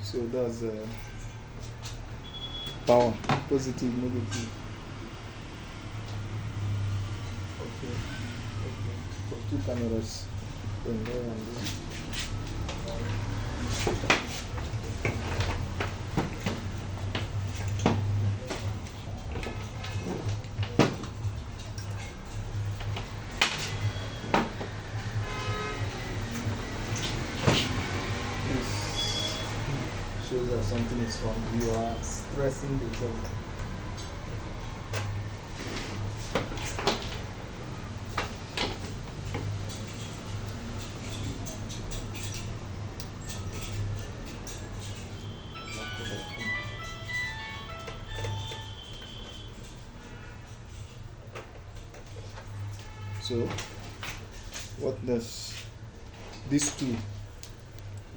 So that's power, positive, negative. Okay. For two cameras in there and there. This shows that something is wrong. You are stressing the job. So, what does these two,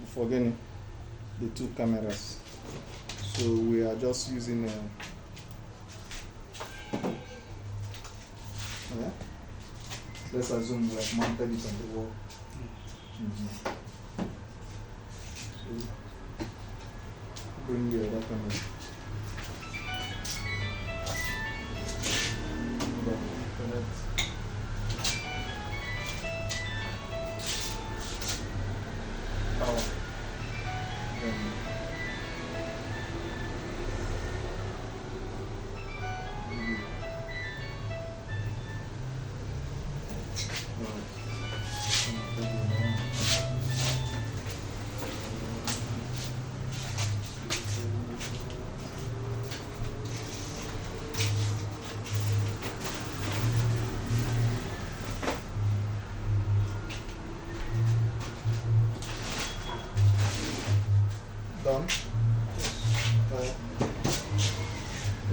forgetting the two cameras, so we are just using yeah? Let's assume we have mounted it on the wall. So, bring your other camera. Connect. Power. Then done.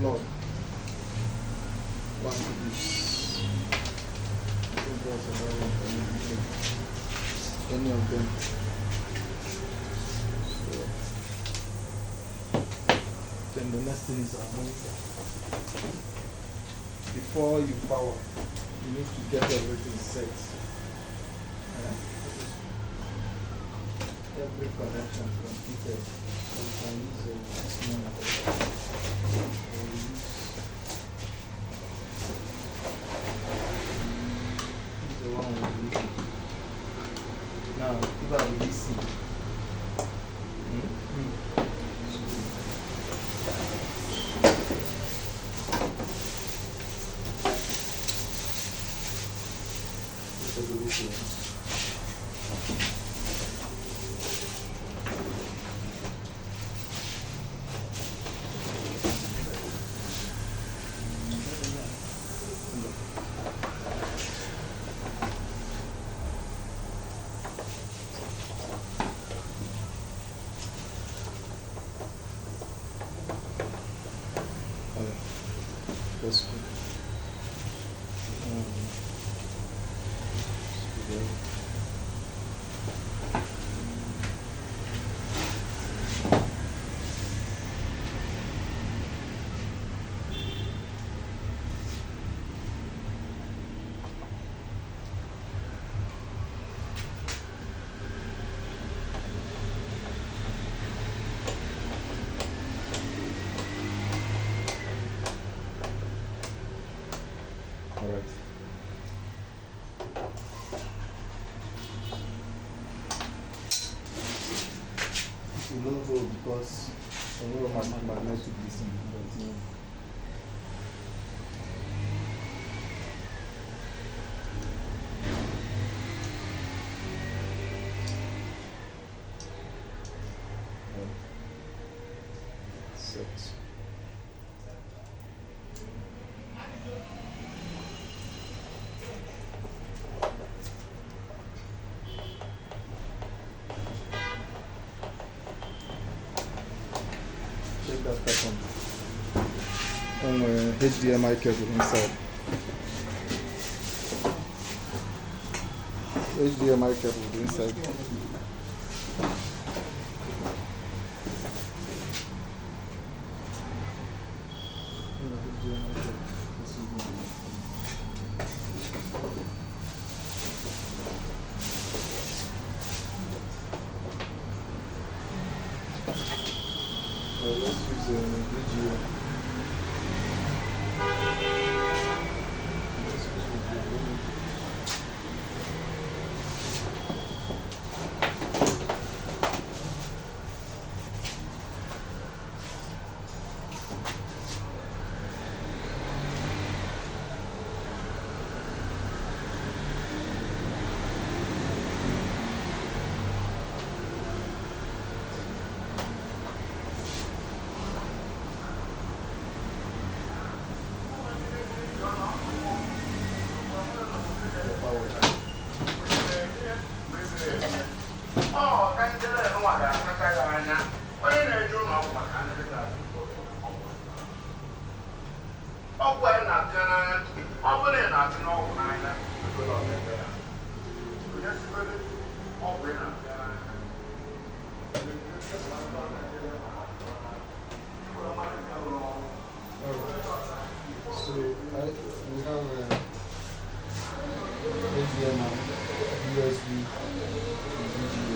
Lord. One to this. I think that's another one for me. Any of them. So, then the next thing is our monitor. Before you power, you need to get everything set. Every connection completed. So you can use this monitor. The one we're using. Now, if I listen. That's good. Alright. It will not go because some magnetic distance, but you know. Set. Check that pattern on HDMI cable inside. HDMI cable inside. let's use a video. Let's use video. So we have a HDMI, USB, VGA,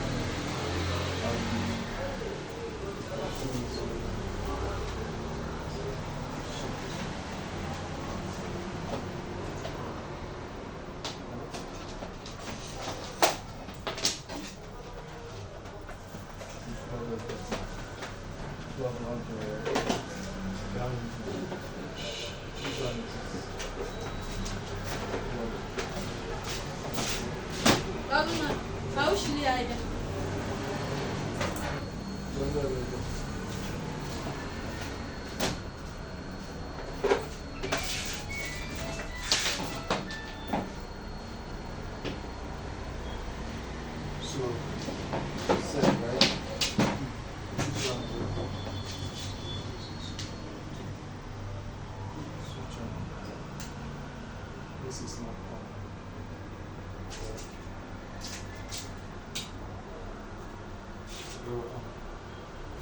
this is not on.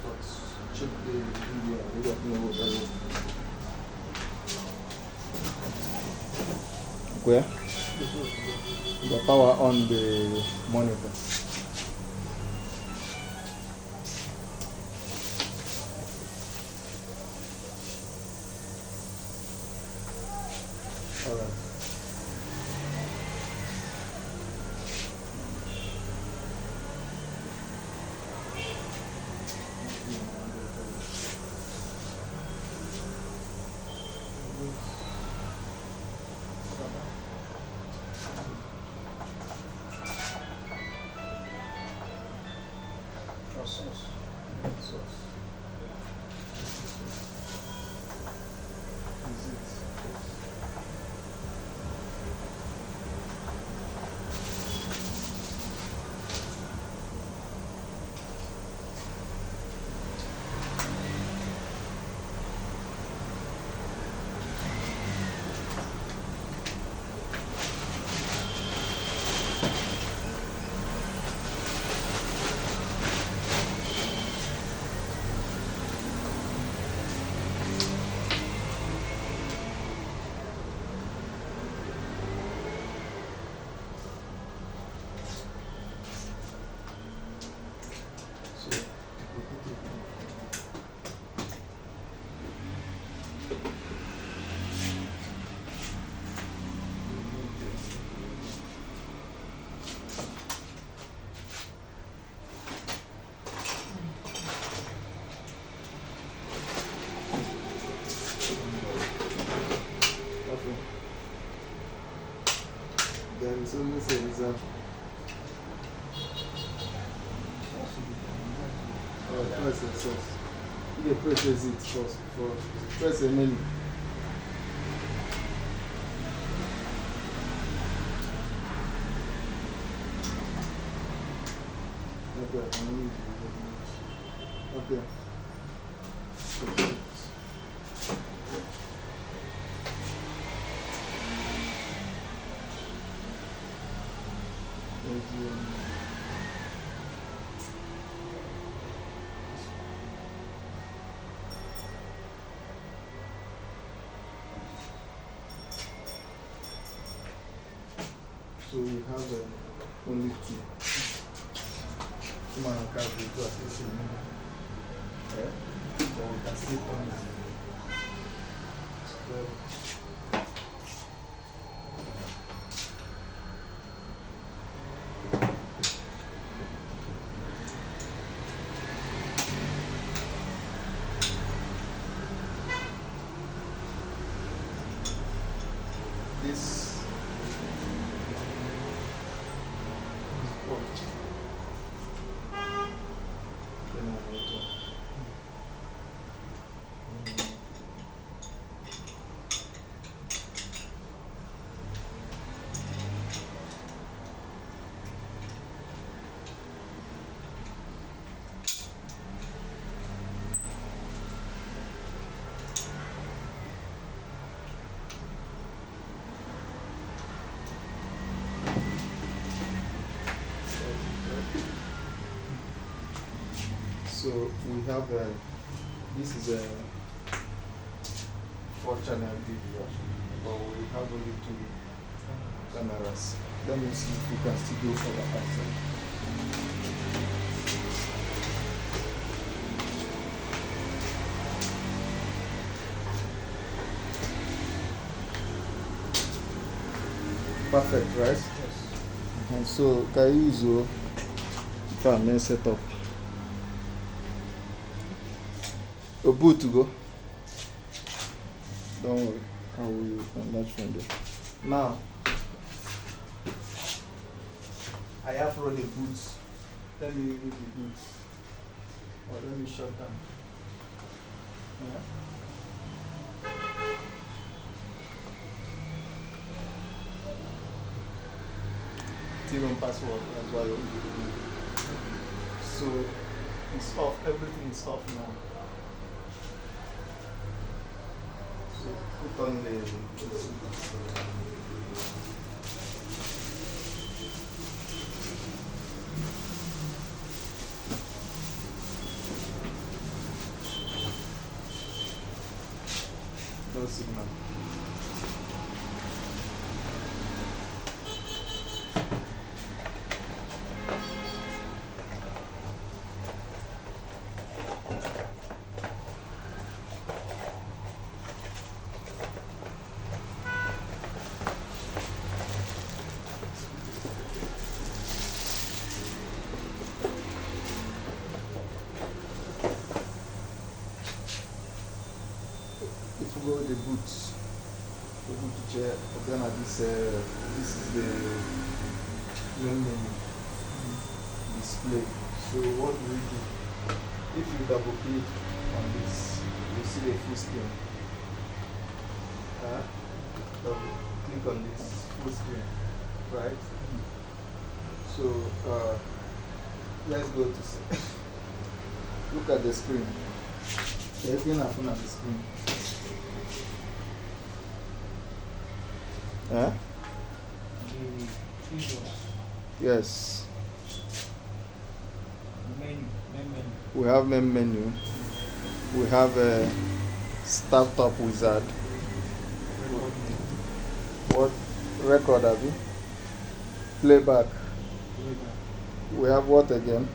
But check the video. We don't know what that is. Where? The power on the monitor. Alright. Then so you say it's press the sauce. You can press it first. Press the menu. Okay. So we have only two. Come on, can't be got this in. Yeah? Click on it. This so we have this is a 4-channel video, but we have only 2 cameras. Let me see if we can still go for the outside. Perfect, right? Yes. And so can you use your main setup? A boot to go. Don't worry, I will enlarge from there. Now, I have run the boots. Let me remove the boots. Or let me shut down. Yeah. Zero password, that's why you. So it's off, everything is off now. So put on the no signal. If you go with the boot chair, then this is the main menu display. So what do we do? If you double click on this, you see the full screen. Double click on this full screen, right? So let's go to look at the screen. Everything happen on the screen. Huh? Yes. Main menu. We have main menu. We have a startup wizard. What record have you? Playback. We have what again?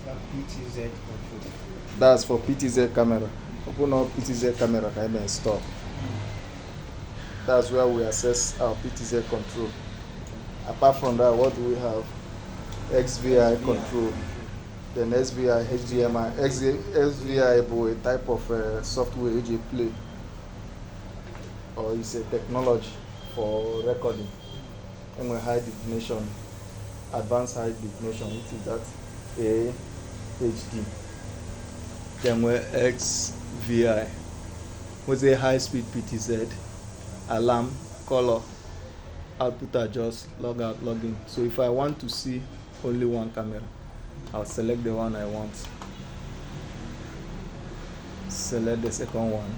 PTZ control. That's for PTZ camera. Open up PTZ camera and install. That's where we access our PTZ control. Apart from that, what do we have? XVI control. Then XVI HDMI. XVI is a type of software you play, or it's a technology for recording. And we high definition, advanced high definition, which is that HD. Then we XVI, which is a high speed PTZ. Alarm, color, output adjust, log out, log in. So if I want to see only one camera, I'll select the one I want. Select the second one.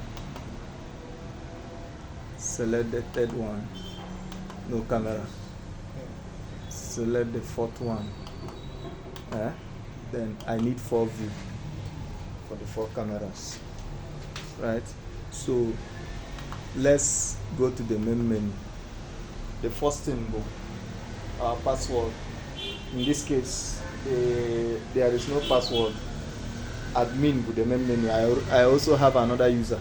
Select the third one. No camera. Select the fourth one. Then I need 4 view for the 4 cameras. Right? So let's go to the main menu. The first thing, our password. In this case, there is no password. admin with the main menu, I also have another user,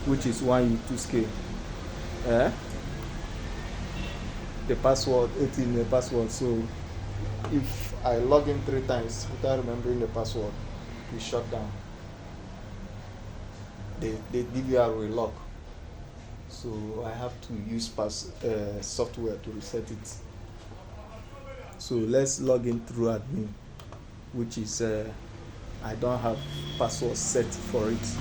which is 1U2Scale. The password, 18 the password. So if I log in 3 times without remembering the password, we shut down. The DVR will lock. So I have to use software to reset it. So let's log in through admin, which is I don't have password set for it.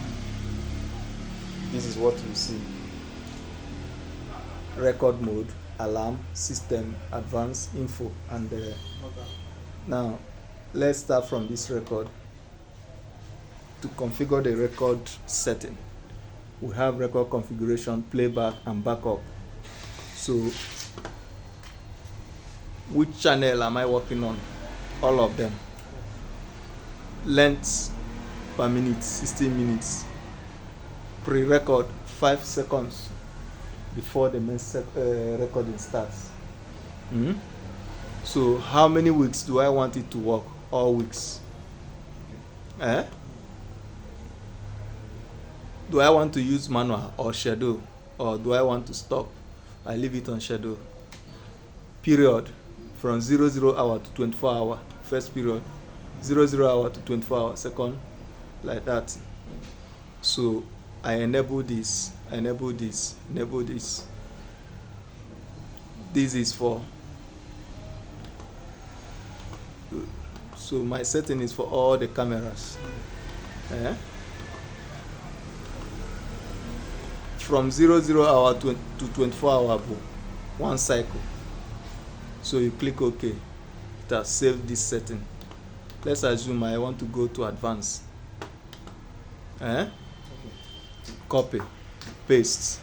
This is what you see: record mode, alarm, system, advanced info, and now let's start from this record. To configure the record setting, we have record configuration, playback, and backup. So which channel am I working on? All of them. Length per minute, 16 minutes. Pre-record 5 seconds before the main recording starts. So how many weeks do I want it to work? All weeks. Do I want to use manual or schedule, or do I want to stop? I leave it on schedule. Period, from 00 hour to 24 hour, first period, 00 hour to 24 hour, second, like that. So I enable this, enable this, enable this. This is for, so my setting is for all the cameras. From 00 hour to 24 hour, one cycle. So you click OK. It has saved this setting. Let's assume I want to go to advanced. Copy, paste.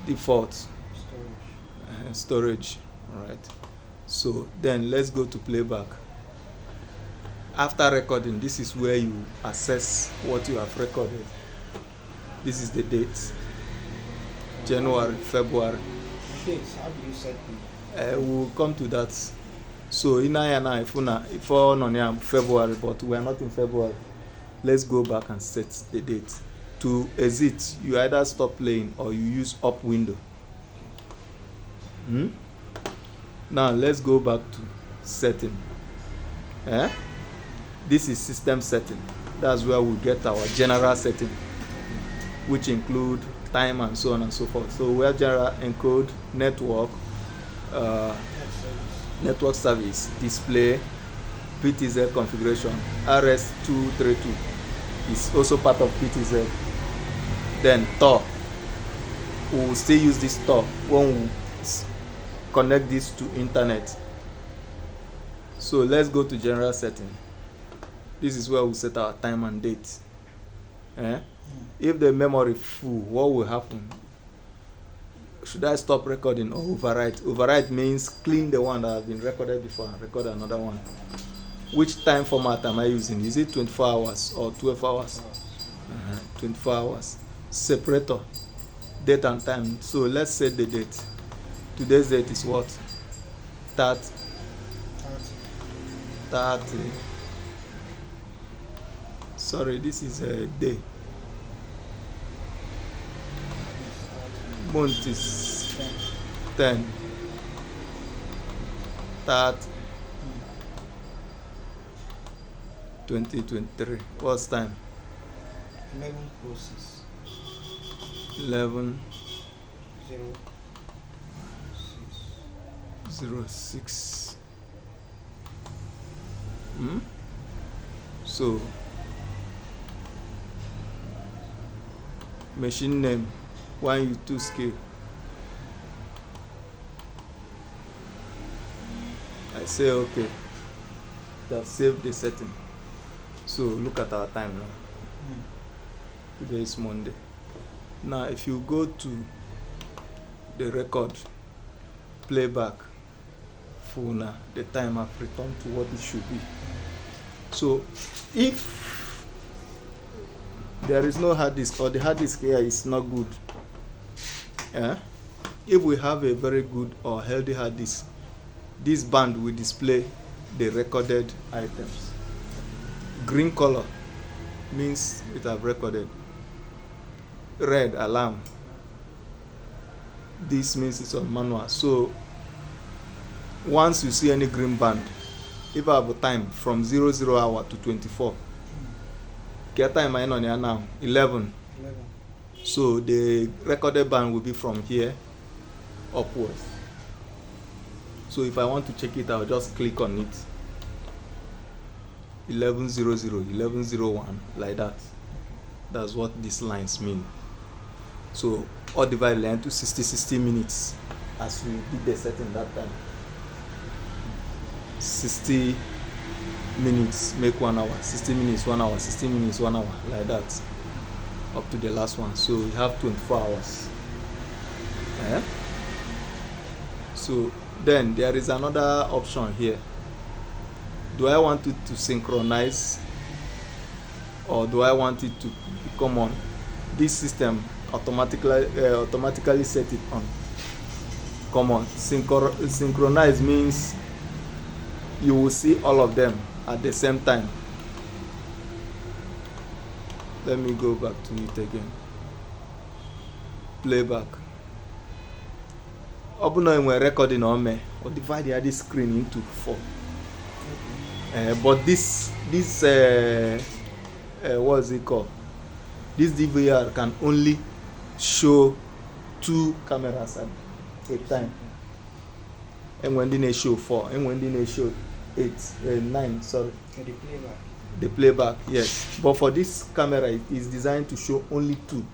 Default. Storage. All right. So then let's go to playback. After recording, this is where you assess what you have recorded. This is the date. January, February. Dates, how do you set them? We'll come to that. So in for February, but we are not in February. Let's go back and set the date. To exit, you either stop playing or you use up window. Now let's go back to setting. This is system setting. That's where we get our general setting, which include time and so on and so forth. So we have general encode, network, network service, display, PTZ configuration, RS232 is also part of PTZ. Then Tor, we will still use this Tor when we connect this to internet. So let's go to general setting. This is where we set our time and date. If the memory full, what will happen? Should I stop recording or overwrite? Overwrite means clean the one that has been recorded before and record another one. Which time format am I using? Is it 24 hours or 12 hours? 24 hours. Separator, date and time. So let's set the date. Today's date is what? 30. Sorry, this is a day. Month is 10. 30. 2023. What's time? 11:06. 11. 06. 06. So machine name 1U2Scale. I say okay. That saved the setting. So look at our time now. Today is Monday. Now if you go to the record, playback, full now, the time have returned to what it should be. So if there is no hard disk or the hard disk here is not good, if we have a very good or healthy hard disk, this band will display the recorded items. green color means it have recorded. Red, alarm. This means it's on manual. So once you see any green band, if I have a time from 00 hour to 24, get time I on here now 11. So the recorded band will be from here upwards. So if I want to check it, I'll just click on it. 1100, 1101, like that. That's what these lines mean. So all divided into 60 minutes as we did the setting that time. 60 minutes make 1 hour, 60 minutes 1 hour, 60 minutes 1 hour, like that up to the last one. So we have 24 hours. So then there is another option here. Do I want it to synchronize or do I want it to come on? This system automatically set it on. Come on. Synchronize means you will see all of them at the same time. Let me go back to it again. Playback. Open when recording on me, or divide this screen into 4. But this what is it called? This DVR can only show 2 cameras at a time. And when they show 4, and when they show 9, sorry. The playback, yes. But for this camera, it is designed to show only 2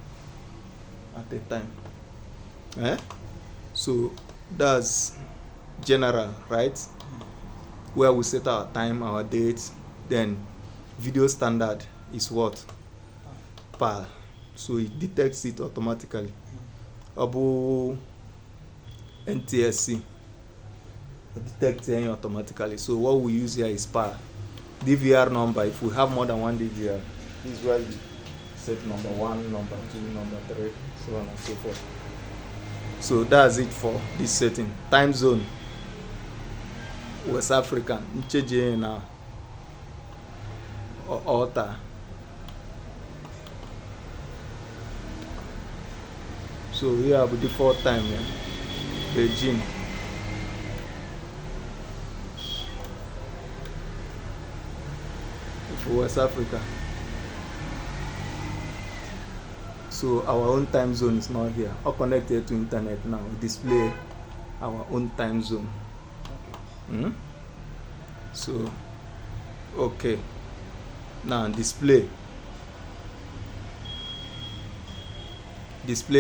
at a time. So that's general, right? Where we set our time, our date, then video standard is what? PAL. So it detects it automatically. About NTSC, it detects it automatically. So what we use here is PAL. DVR number, if we have more than one DVR, this is where we set number 1, number 2, number 3, so on and so forth. So that's it for this setting. Time zone, West African, Ncheje na Alta. So we have the default time, Beijing. For West Africa. So our own time zone is not here. All connected to internet now. We display our own time zone. So okay. Now display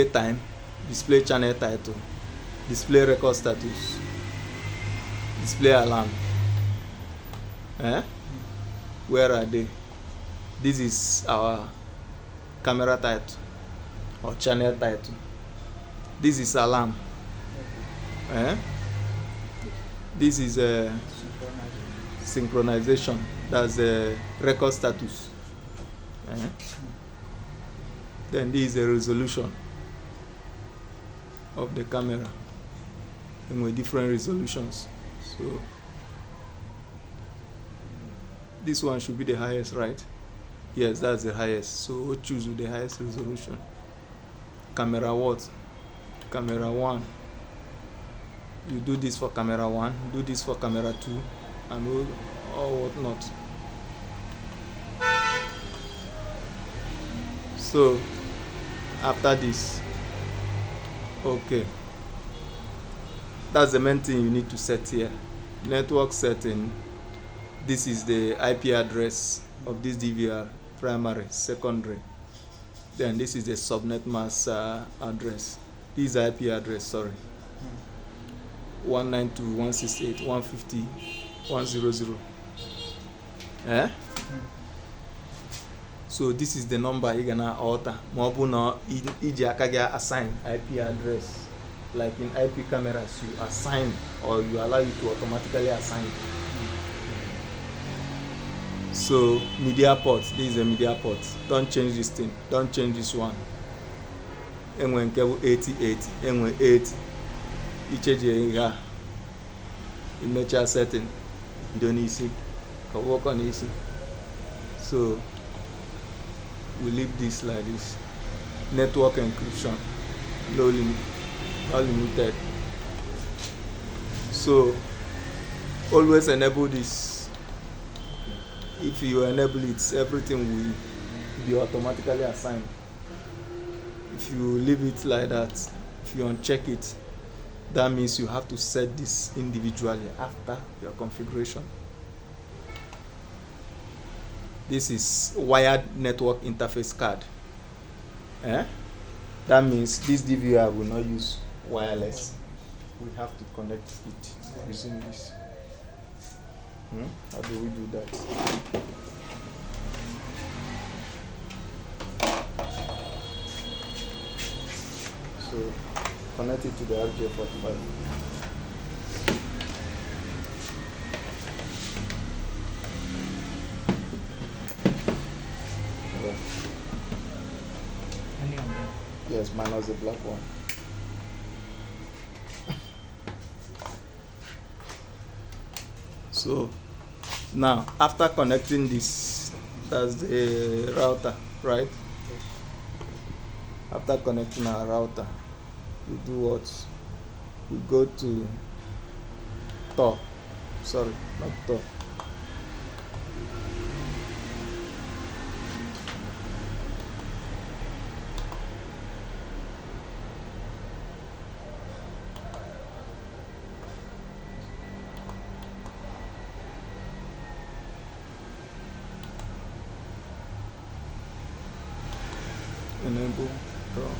time, display channel title, display record status, display alarm. Where are they? This is our camera title or channel title. This is alarm. This is a synchronization. That's a record status. Then this is a resolution of the camera, and with different resolutions. So this one should be the highest, right? Yes, that's the highest. So we'll choose with the highest resolution. Camera what? Camera 1. You do this for camera 1, do this for camera 2, and or whatnot. So after this, okay, that's the main thing you need to set here. Network setting. This is the IP address of this DVR, primary, secondary. Then this is the subnet mask address. This is IP address, sorry. 192.168.150.100. So this is the number you're gonna alter. Mobile now, assign IP address. Like in IP cameras, you assign or you allow you to automatically assign. So media port, this is a media port. Don't change this thing. Don't change this one. And when cable 88, and when 8, you change here. You make your setting. You don't easy. Can work on easy. So we leave this like this. Network encryption, low limit, unlimited. So always enable this. If you enable it, everything will be automatically assigned. If you leave it like that, if you uncheck it, that means you have to set this individually after your configuration. This is wired network interface card. That means this DVR will not use wireless. We have to connect it using this. How do we do that? So connect it to the RJ45. Any of them? Yes, minus the black one. So now after connecting this, that's the router, right? After connecting our router, we do what? We go to Tor. Sorry, not Tor. Enable Tor.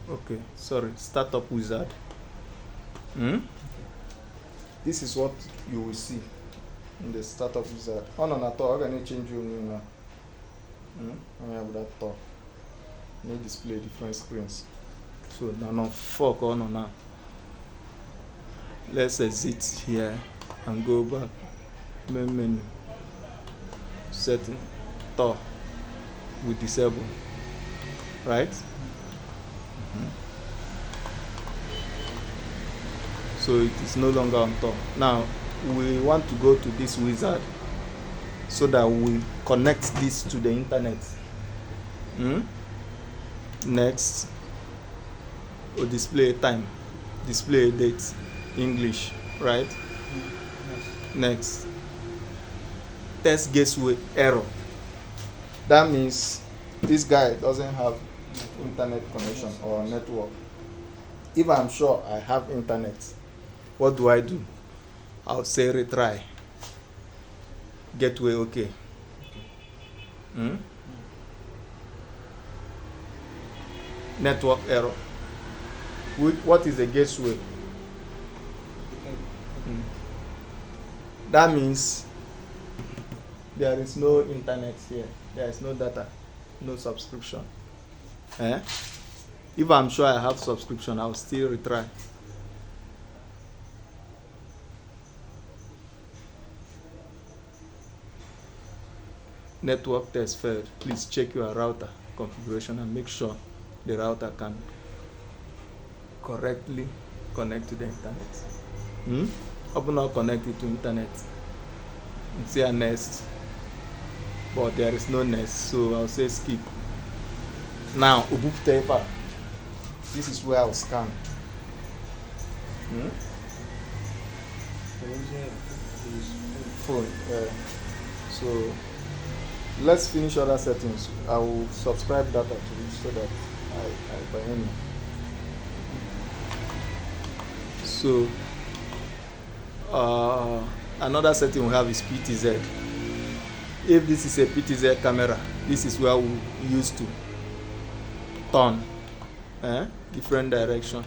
Okay, sorry, startup wizard. This is what you will see in the startup wizard. Oh no, not Tor. I'm gonna change your name now. I have that Tor. May display different screens. So now, fork on now. Let's exit here and go back. Main menu. Setting Tor. We disable. Right? So it is no longer on top. Now we want to go to this wizard so that we connect this to the internet. Next, we'll display a time, display a date, English, right? Yes. Next, test gateway error. That means this guy doesn't have internet connection or network. If I'm sure I have internet, what do? I'll say retry. Gateway okay. Network error. What is a gateway? That means there is no internet here. There is no data, no subscription. If I'm sure I have subscription, I'll still retry. Network test failed. Please check your router configuration and make sure the router can correctly connect to the internet. Open or connect it to internet. See a nest, but there is no nest, so I'll say skip. Now, Ubuntu. This is where I'll scan. Phone. So let's finish other settings. I will subscribe data to it so that I buy any. So another setting we have is PTZ. If this is a PTZ camera, this is where we use to turn different direction.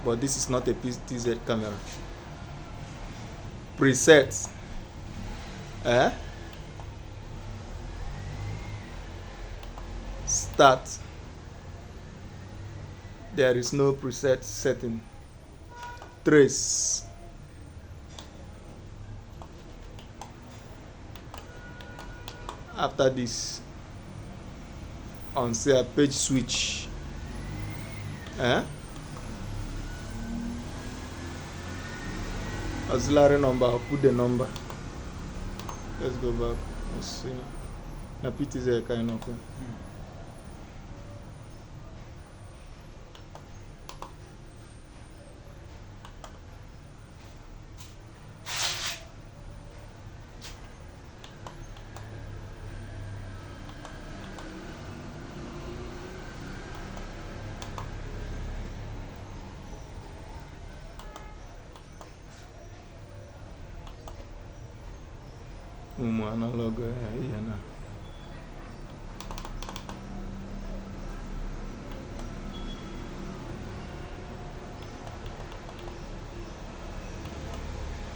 But this is not a PTZ camera. Presets. Start. There is no preset setting. Trace. After this, on say a page switch. auxiliary number. I'll put the number. Let's go back. Let's see. Now PTZ kind of. Analog here now.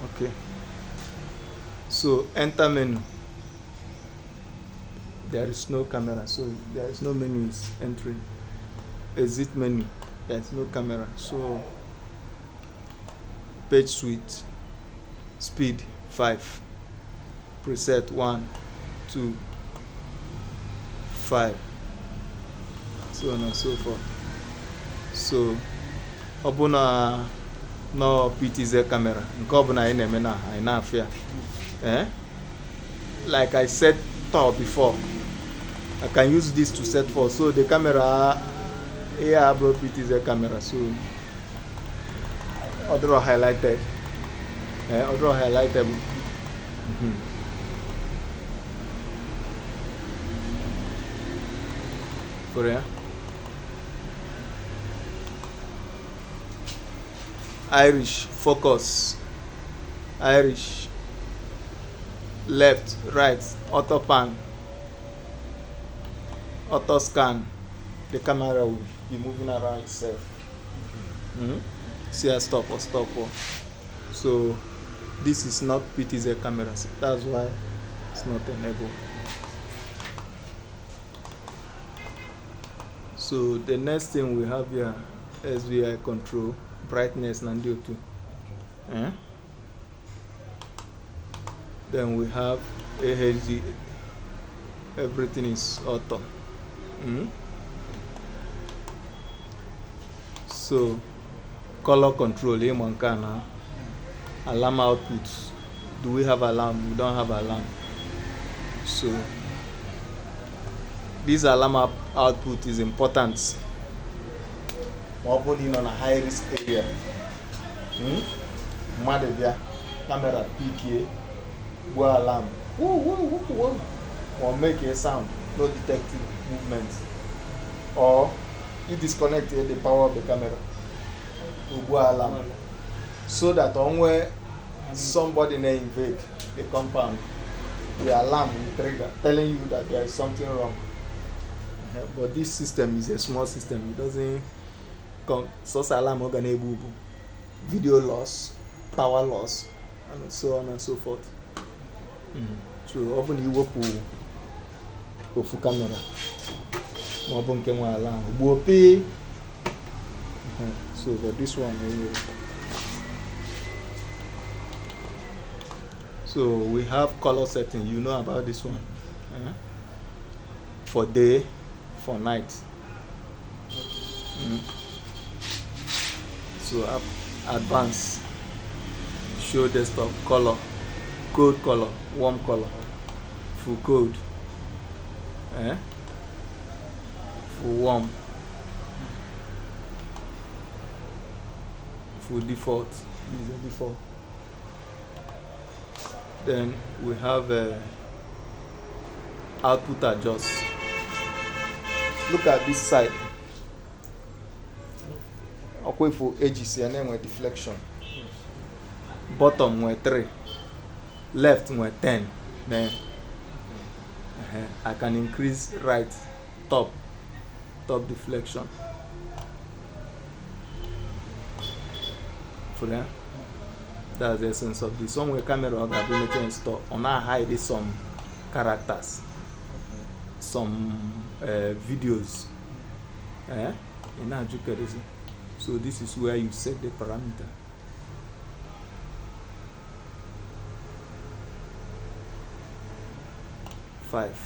Okay. So enter menu. There is no camera, so there is no menu is entering. Exit menu. There is no camera, so page switch. Speed 5. Preset 1, 2, 5, so on and so forth. So ọbụna no PTZ camera nke ọbụna anyị na-eme na anyị na-afịa like I said before, I can use this to set for, so the camera here abụrụ PTZ camera, so other highlighted Korea. Irish focus. Irish left, right, auto pan, auto scan. The camera will be moving around itself. See a stop. So this is not PTZ cameras. That's why it's not enabled. So the next thing we have here, SVI control, brightness and DO2. Then we have AHD, everything is auto. So color control, alarm output. Do we have alarm? We don't have alarm. So this alarm output is important. Open on a high risk area. Camera PK, go alarm. Whoa. Or make a sound, no detecting movement. Or you disconnect the power of the camera to go alarm. So that when somebody may invade the compound, the alarm will trigger, telling you that there is something wrong. But this system is a small system. It doesn't come. Source alarm organable, video loss, power loss, and so on and so forth. So often you work with camera. Often can alarm. So for this one, so we have color setting. You know about this one. For day, for night. So advance, show desktop, color, code color, warm color, full code, full warm, full default. This is a default. Then we have output adjust. Look at this side. Okay, for edges and then with deflection. Bottom with 3, left with 10. Then I can increase right, top deflection. For that, that's the essence of this. Some way camera ability install. On our hide some characters, some videos. In our so this is where you set the parameter. Five.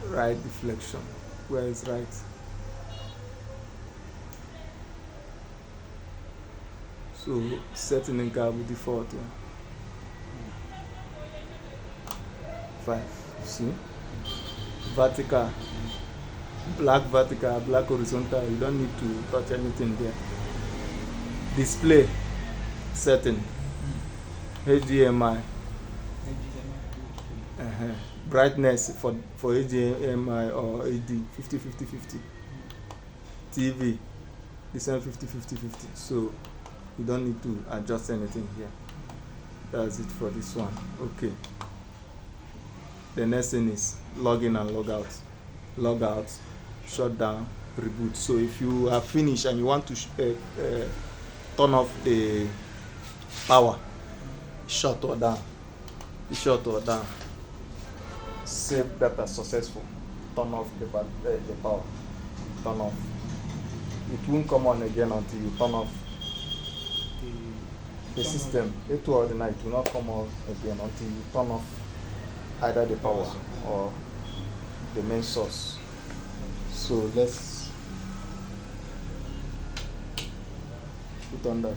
Right deflection. Where is right? So setting in car with default. Yeah. 5. See? Vertical. Black vertical, black horizontal. You don't need to touch anything there. Display setting. HDMI. Brightness for HDMI or AD 50-50-50. TV, the same 50-50-50. So you don't need to adjust anything here. That's it for this one. Okay. The next thing is log in and log out. Log out, shut down, reboot. So if you are finished and you want to turn off the power, shut or down. Shut or down. Save data successful. Turn off the power. Turn off. It won't come on again until you turn off the system. It will ordinary. It will not come on again until you turn off either the power or the main source. So let's put on that.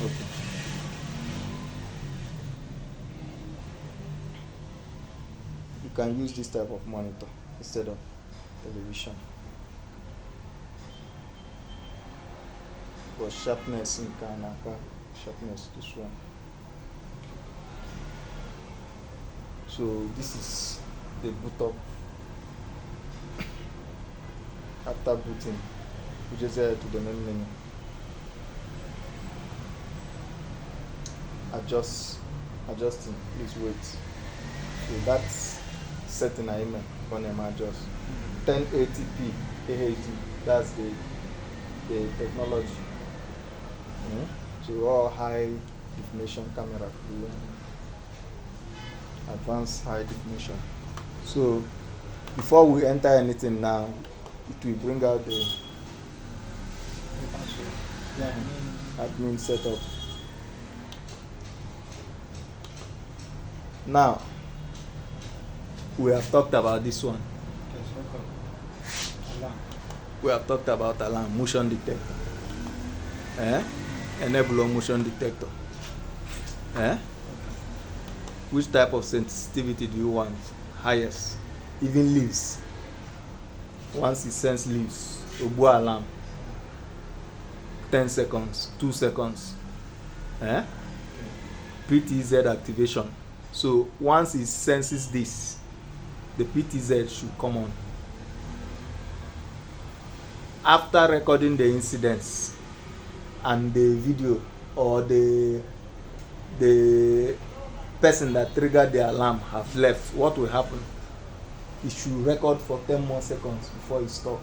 Okay. You can use this type of monitor instead of television. But sharpness in Kanaka, sharpness this one. So this is the boot up. After booting, we just head to the main menu. Adjusting, please wait. So that's setting I am on adjust. 1080p AHD, that's the technology. So all high definition camera, advanced high definition. So before we enter anything now, it will bring out the admin setup. Now we have talked about this one. We have talked about alarm, motion detector. Enable motion detector. Which type of sensitivity do you want? Highest. Even leaves. Once it sends leaves, obu alarm. 10 seconds, 2 seconds. PTZ activation. So once it senses this, the PTZ should come on. After recording the incidents and the video or the person that triggered the alarm have left, what will happen? It should record for 10 more seconds before it stop.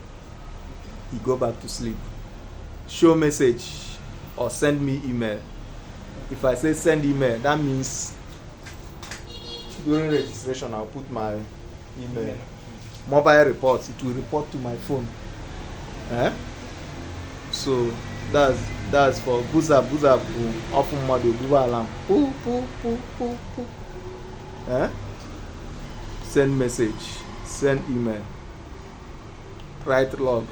He go back to sleep. Show message or send me email. If I say send email, that means during registration I'll put my email. Mobile reports, it will report to my phone. So that's for booza often model do alarm. Send message, send email, write log.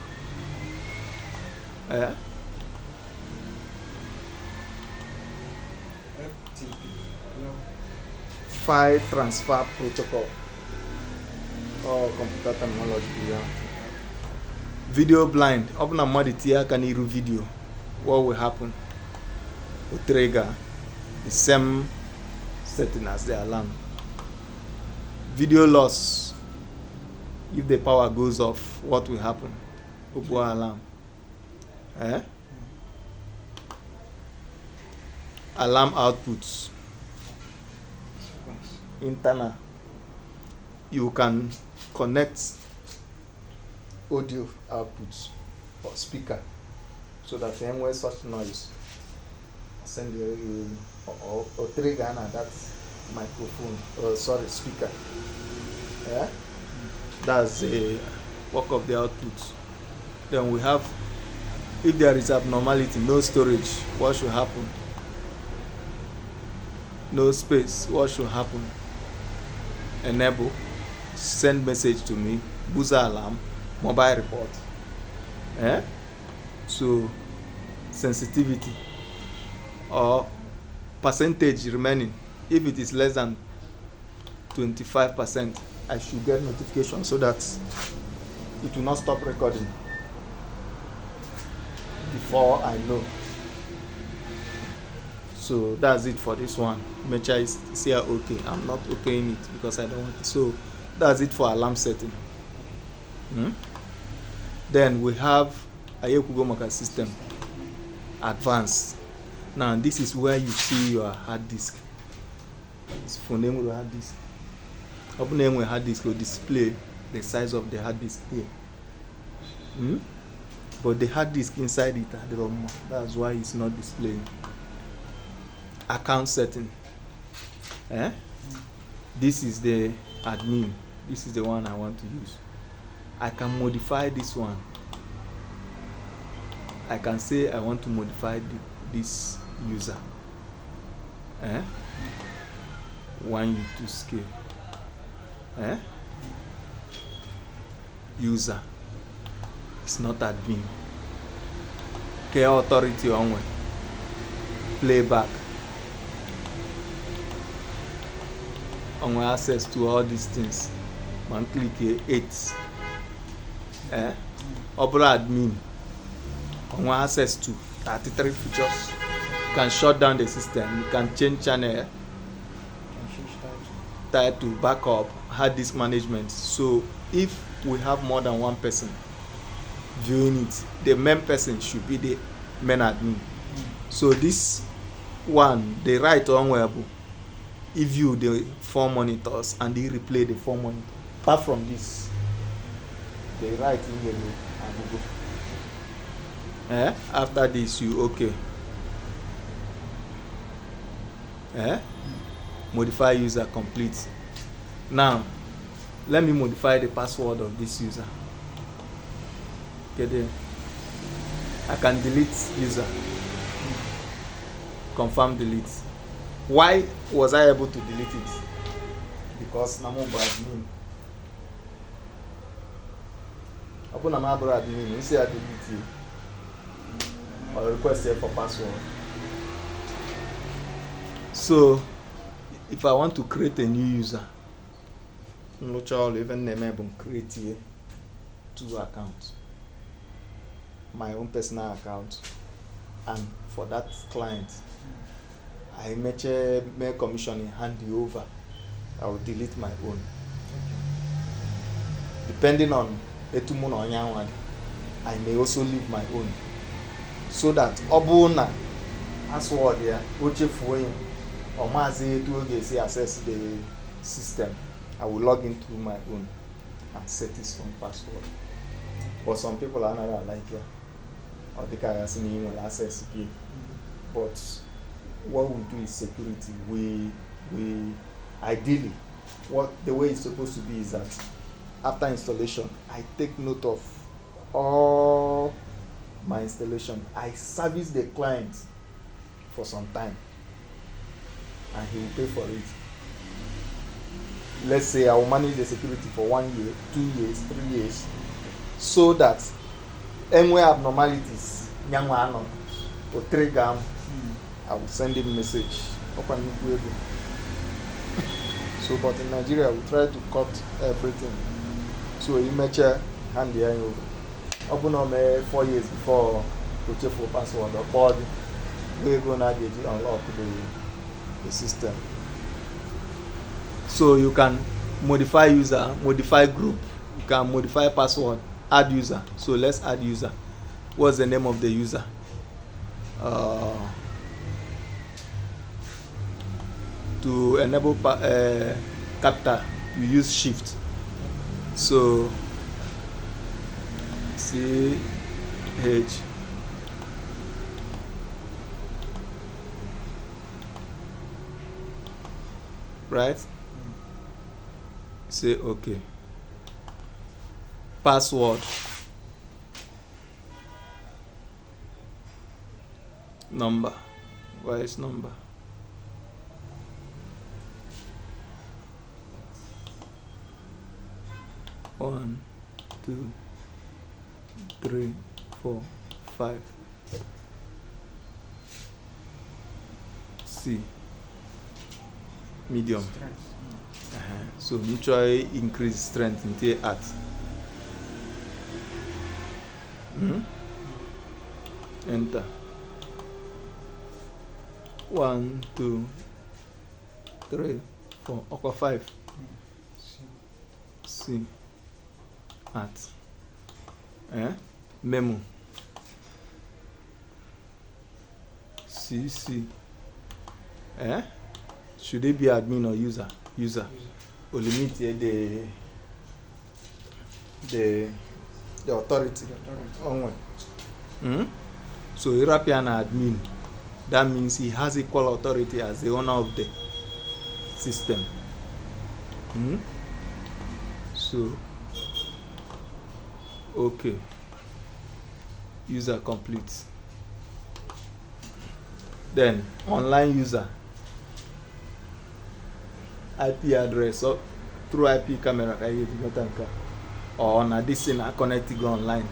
File transfer protocol or computer terminology. Video blind. Open a moditia can hear video. What will happen? The trigger, the same setting as the alarm. Video loss. If the power goes off, what will happen? Open alarm. Alarm outputs. Internal. You can connect audio outputs or speaker so that anywhere such noise send you or trigger and that microphone speaker. That's the work of the outputs. Then we have, if there is abnormality, no storage, what should happen? No space, what should happen? Enable, send message to me, booza alarm, mobile report. So sensitivity or percentage remaining, if it is less than 25%, I should get notification so that it will not stop recording before I know. So that's it for this one. Make sure it's here okay. I'm not okaying it because I don't want it. So that's it for alarm setting. Then we have Ayekugomaka system advanced. Now this is where you see your hard disk. It's for name of the hard disk. Open name with hard disk will display the size of the hard disk here. But the hard disk inside it, that's why it's not displaying. Account setting. This is the admin. This is the one I want to use. I can modify this one. I can say I want to modify this user. 1 to scale. User. It's not admin. Care authority only. Playback. Access to all these things. Man click here 8. Opera admin. Access to 33 features. You can shut down the system. You can change channel. Title, backup, hard disk management. So if we have more than one person viewing it, the main person should be the main admin. So this one, the right onweable, he view the 4 monitors and he replay the 4 monitors. Apart from this, the right in the and after this you okay. Modify user complete. Now let me modify the password of this user. Okay, then I can delete user. Confirm delete. Why was I able to delete it? Because I'm admin. Open a mobile admin. You see I delete it or request here for password. So if I want to create a new user, even name create here 2 accounts. My own personal account, and for that client, I make commission in hand you over. I will delete my own. Depending on etumun or nyanwad, I may also leave my own. So that obuna password here, uche fuin or mazi to access the system, I will log in through my own and set his own password. But some people are not like that. Or they can email access here. But what we do is security. We ideally, the way it's supposed to be is that after installation, I take note of all my installation. I service the client for some time, and he will pay for it. Let's say I will manage the security for 1 year, 2 years, 3 years, so that any abnormalities, or trigger, I will send him message. So, but in Nigeria, we try to cut everything. So, you may hand the over. Open on 4 years before to check for password or body. We're going to unlock the system. So, you can modify user, modify group, you can modify password, add user. So, let's add user. What's the name of the user? To enable capital, we use shift. So CH right? Say okay. Password. Number. Where is number? One, 2, 3, 4, 5. C. Medium. Strength. So mutually increase strength until at. Enter. 1, 2, 3, 4. Aqua 5. C. At. Memo. CC. Should it be admin or user? User. We'll limit here the authority. So European admin, that means he has equal authority as the owner of the system. So okay, user complete. Then online user, IP address or through IP camera or on a distance connected online.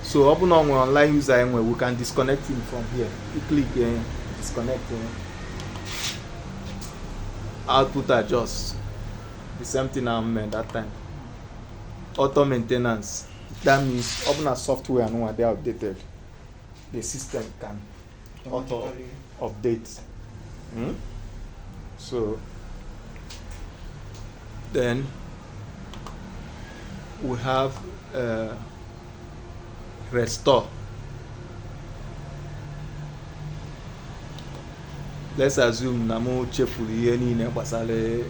So open on online user anyway, we can disconnect him from here. You click here, disconnect him. Output adjust. The same thing I made that time. Auto maintenance. That means open a software and when they are updated, the system can auto update. So then we have restore. Let's assume na mo chefu ihe niile gbasara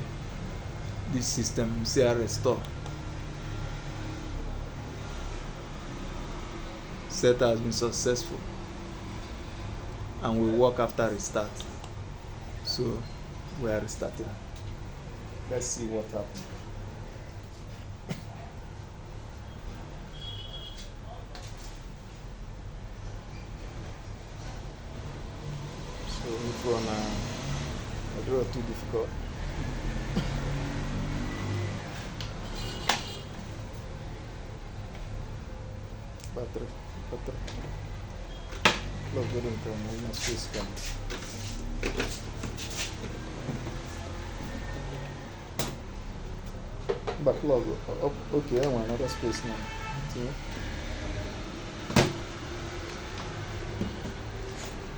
this system, say restore. Set has been successful and will work after restart. So we are restarting. Let's see what happens. So if we're on a draw too difficult. Battery. Plug it in from the space can. But plug up. Okay, I want another space now. See?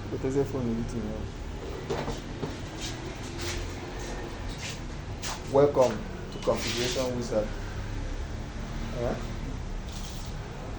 But there's a phone editing here. Welcome to Configuration Wizard. Alright?